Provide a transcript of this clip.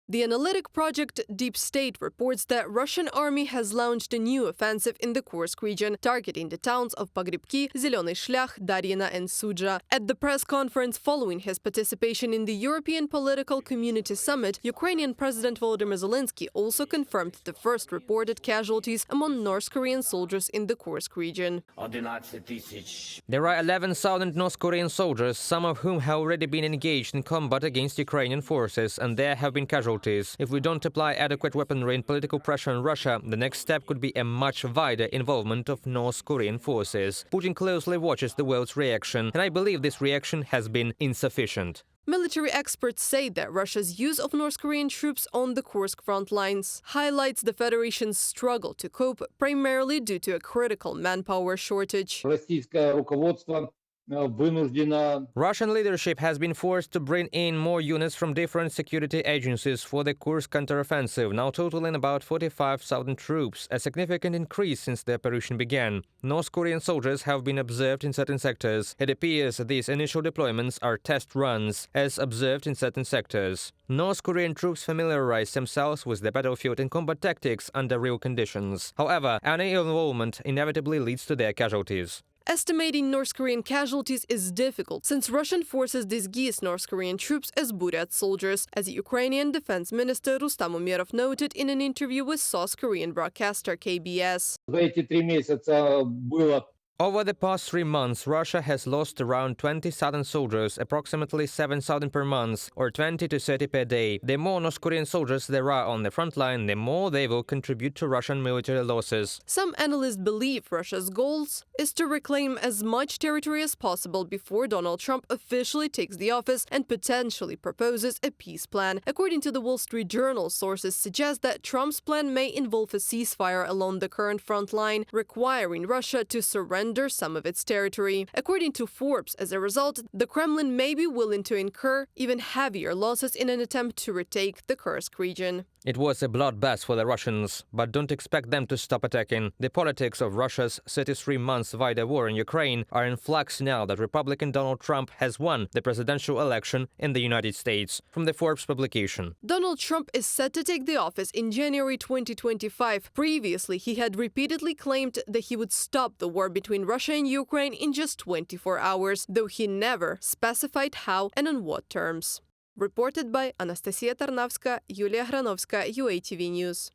The analytic project Deep State reports that Russian army has launched a new offensive in the Kursk region, targeting the towns of Pogrebki, Zeleный Shlях, Daryina and Sudzha. At the press conference following his participation in the European Political Community Summit, Ukrainian President Volodymyr Zelenskyy also confirmed the first reported casualties among North Korean soldiers in the Kursk region. There are 11,000 North Korean soldiers, some of whom have already been engaged in combat against Ukrainian forces, and there have been casualties. If we don't apply adequate weaponry and political pressure on Russia, the next step could be a much wider involvement of North Korean forces. Putin closely watches the world's reaction, and I believe this reaction has been insufficient. Military experts say that Russia's use of North Korean troops on the Kursk front lines highlights the Federation's struggle to cope, primarily due to a critical manpower shortage. Russian leadership has been forced to bring in more units from different security agencies for the Kursk counteroffensive, now totaling about 45,000 troops, a significant increase since the operation began. North Korean soldiers have been observed in certain sectors. It appears these initial deployments are test runs, as observed in certain sectors. North Korean troops familiarize themselves with the battlefield and combat tactics under real conditions. However, any involvement inevitably leads to their casualties. Estimating North Korean casualties is difficult, since Russian forces disguise North Korean troops as Buryat soldiers, as Ukrainian Defense Minister Rustam Umerov noted in an interview with South Korean broadcaster KBS. Over the past 3 months, Russia has lost around 20,000 soldiers, approximately 7,000 per month, or 20 to 30 per day. The more North Korean soldiers there are on the front line, the more they will contribute to Russian military losses. Some analysts believe Russia's goals is to reclaim as much territory as possible before Donald Trump officially takes the office and potentially proposes a peace plan. According to the Wall Street Journal, sources suggest that Trump's plan may involve a ceasefire along the current front line, requiring Russia to surrender some of its territory. According to Forbes, as a result, the Kremlin may be willing to incur even heavier losses in an attempt to retake the Kursk region. It was a bloodbath for the Russians, but don't expect them to stop attacking. The politics of Russia's 33-month wider war in Ukraine are in flux now that Republican Donald Trump has won the presidential election in the United States. From the Forbes publication. Donald Trump is set to take the office in January 2025. Previously, he had repeatedly claimed that he would stop the war between Russia and Ukraine in just 24 hours, though he never specified how and on what terms. Reported by Anastasia Tarnavska, Yulia Granovska, UATV News.